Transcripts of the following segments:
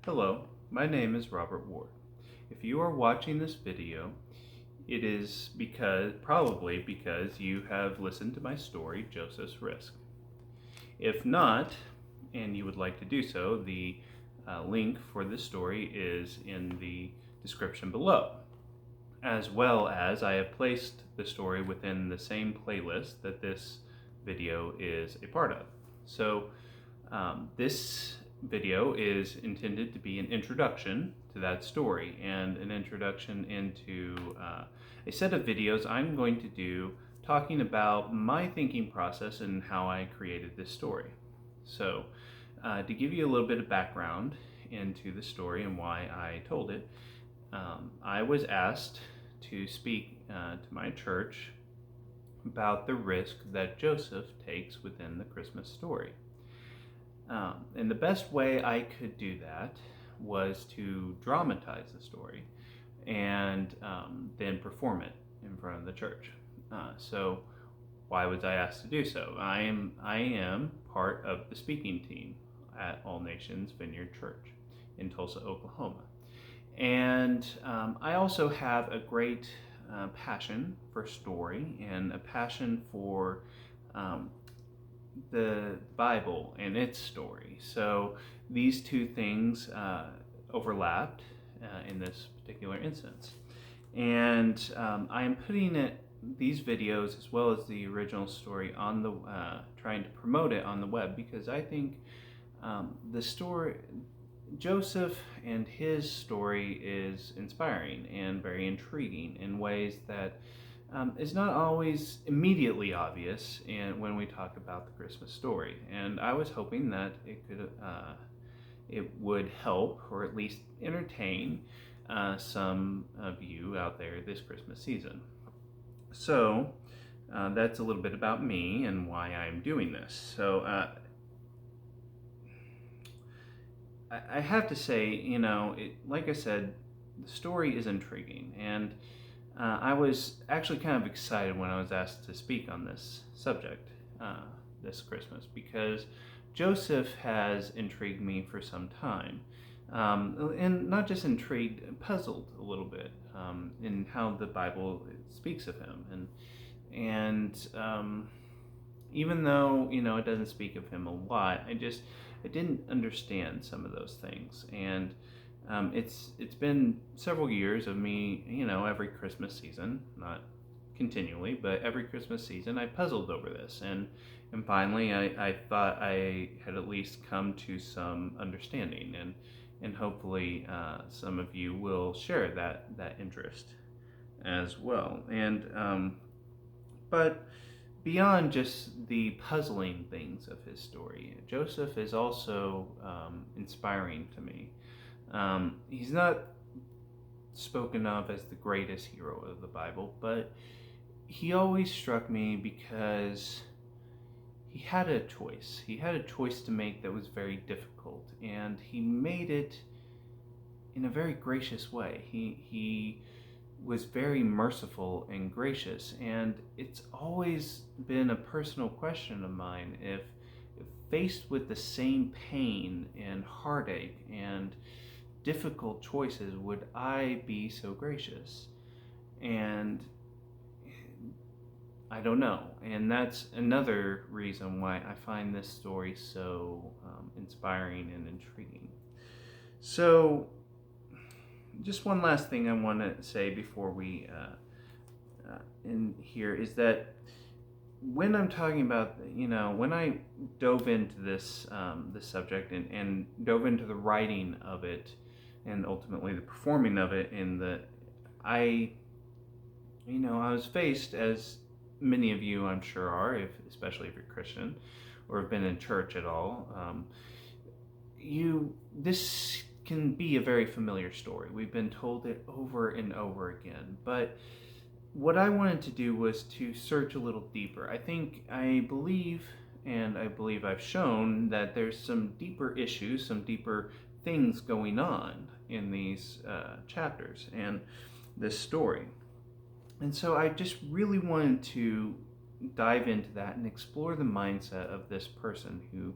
Hello, my name is Robert Ward. If you are watching this video, it is probably because you have listened to my story, Joseph's Risk. If not, and you would like to do so, the link for this story is in the description below. As well as I have placed the story within the same playlist that this video is a part of. So this video is intended to be an introduction to that story and an introduction into a set of videos I'm going to do talking about my thinking process and how I created this story. So to give you a little bit of background into the story and why I told it, I was asked to speak to my church about the risk that Joseph takes within the Christmas story. And the best way I could do that was to dramatize the story and then perform it in front of the church. So why was I asked to do so? I am part of the speaking team at All Nations Vineyard Church in Tulsa, Oklahoma. And I also have a great passion for story and a passion for the Bible and its story. So these two things overlapped in this particular instance. And I am putting these videos as well as the original story on the trying to promote it on the web because I think the story Joseph and his story is inspiring and very intriguing in ways that is not always immediately obvious when we talk about the Christmas story. And I was hoping that it would help or at least entertain some of you out there this Christmas season. So that's a little bit about me and why I'm doing this. So I have to say, like I said, the story is intriguing, and I was actually kind of excited when I was asked to speak on this subject this Christmas because Joseph has intrigued me for some time. And not just intrigued, puzzled a little bit in how the Bible speaks of him. And even though, it doesn't speak of him a lot, I didn't understand some of those things. And it's been several years of me, every Christmas season, not continually, but every Christmas season, I puzzled over this. And finally, I thought I had at least come to some understanding. And hopefully some of you will share that interest as well. And but beyond just the puzzling things of his story, Joseph is also inspiring to me. He's not spoken of as the greatest hero of the Bible, but he always struck me because he had a choice. He had a choice to make that was very difficult, and he made it in a very gracious way. He was very merciful and gracious, and it's always been a personal question of mine if faced with the same pain and heartache and difficult choices, would I be so gracious? And I don't know. And that's another reason why I find this story so inspiring and intriguing. So, just one last thing I want to say before we in here is that when I'm talking about, when I dove into this subject and dove into the writing of it and ultimately the performing of it, I was faced, as many of you I'm sure are, especially if you're Christian or have been in church at all, this can be a very familiar story. We've been told it over and over again, but what I wanted to do was to search a little deeper. I believe I've shown that there's some deeper issues, some deeper things going on in these chapters and this story. And so I just really wanted to dive into that and explore the mindset of this person who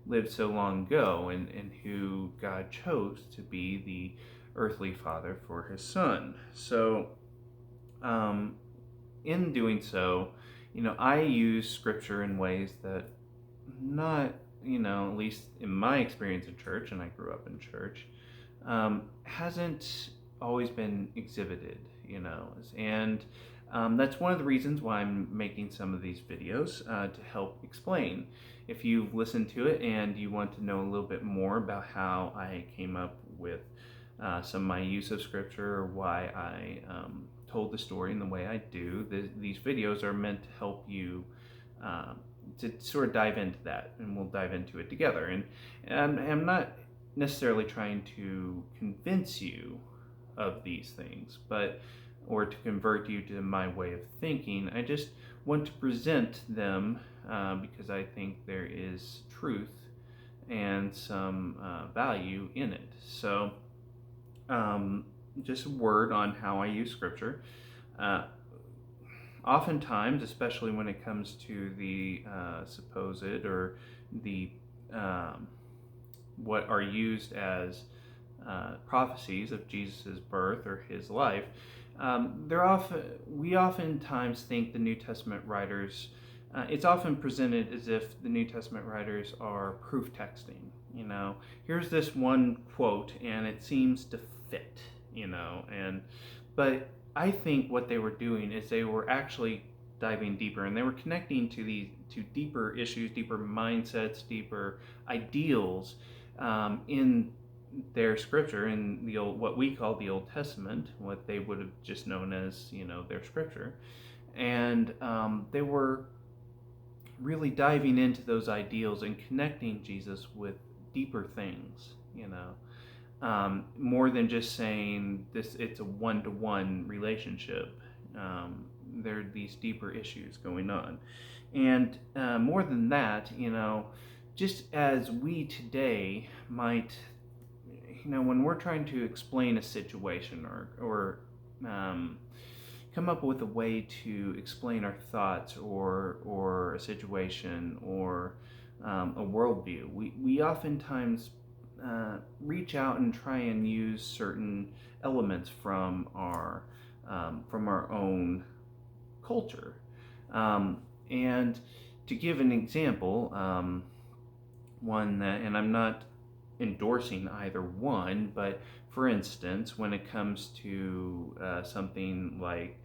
lived so long ago, and who God chose to be the earthly father for his son. So, um, in doing so, I use scripture in ways that not, at least in my experience in church, and I grew up in church, hasn't always been exhibited, and that's one of the reasons why I'm making some of these videos to help explain. If you've listened to it and you want to know a little bit more about how I came up with some of my use of scripture, or why I told the story in the way I do, these videos are meant to help you to sort of dive into that, and we'll dive into it together. And I'm not necessarily trying to convince you of these things, or to convert you to my way of thinking. I just want to present them because I think there is truth and some value in it. So, just a word on how I use scripture. Uh, Oftentimes, especially when it comes to the supposed, or the what are used as prophecies of Jesus' birth or his life, we oftentimes think the New Testament writers. It's often presented as if the New Testament writers are proof texting. Here's this one quote, and it seems to fit. But I think what they were doing is they were actually diving deeper, and they were connecting to deeper issues, deeper mindsets, deeper ideals in their scripture, in what we call the Old Testament, what they would have just known as their scripture, and they were really diving into those ideals and connecting Jesus with deeper things. More than just saying this, it's a one-to-one relationship. There are these deeper issues going on. And more than that, just as we today might, when we're trying to explain a situation, or come up with a way to explain our thoughts, or a situation, or a worldview, we oftentimes reach out and try and use certain elements from our own culture. And to give an example, one that, and I'm not endorsing either one, but for instance, when it comes to something like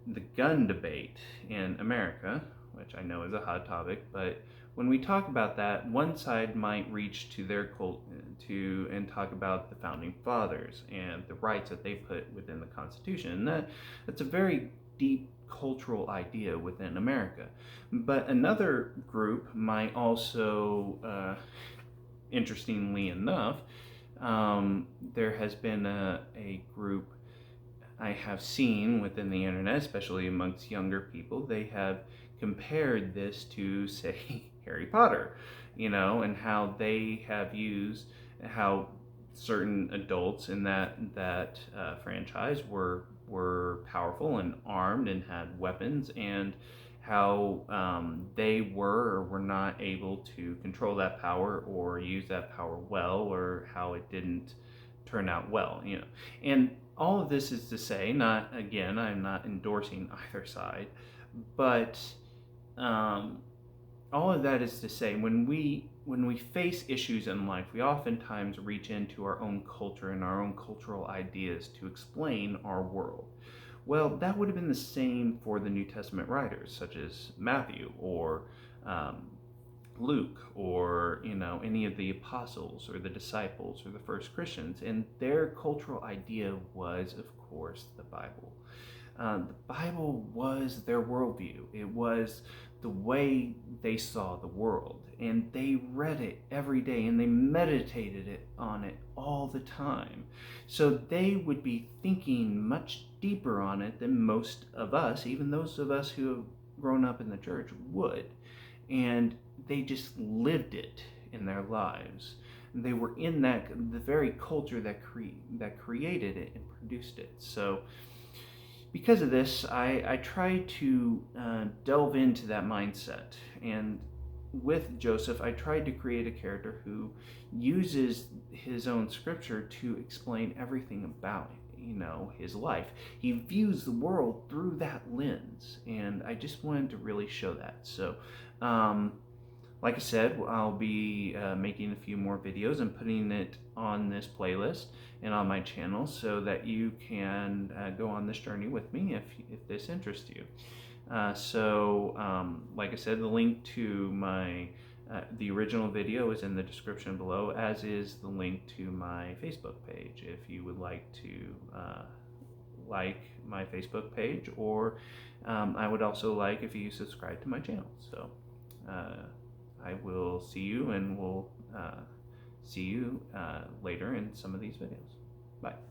the gun debate in America, which I know is a hot topic, but when we talk about that, one side might reach to their cult and talk about the founding fathers and the rights that they put within the Constitution. And that's a very deep cultural idea within America. But another group might also, interestingly enough, there has been a group I have seen within the internet, especially amongst younger people. They have compared this to, say, Harry Potter, and how they have used, how certain adults in that franchise were powerful and armed and had weapons, and how they were or were not able to control that power or use that power well, or how it didn't turn out well, And all of this is to say, not, again, I'm not endorsing either side, but all of that is to say, when we face issues in life, we oftentimes reach into our own culture and our own cultural ideas to explain our world. Well, that would have been the same for the New Testament writers, such as Matthew, or Luke, or any of the apostles or the disciples or the first Christians, and their cultural idea was, of course, the Bible. The Bible was their worldview. It was the way they saw the world, and they read it every day, and they meditated on it all the time. So they would be thinking much deeper on it than most of us, even those of us who have grown up in the church, would. And they just lived it in their lives. They were in the very culture that created it and produced it. So because of this, I try to delve into that mindset. And with Joseph, I tried to create a character who uses his own scripture to explain everything about his life. He views the world through that lens, and I just wanted to really show that. So, like I said, I'll be making a few more videos and putting it on this playlist and on my channel so that you can go on this journey with me if this interests you. Like I said, the link to the original video is in the description below, as is the link to my Facebook page if you would like to like my Facebook page, or I would also like if you subscribe to my channel. So I will see you, and we'll see you later in some of these videos. Bye.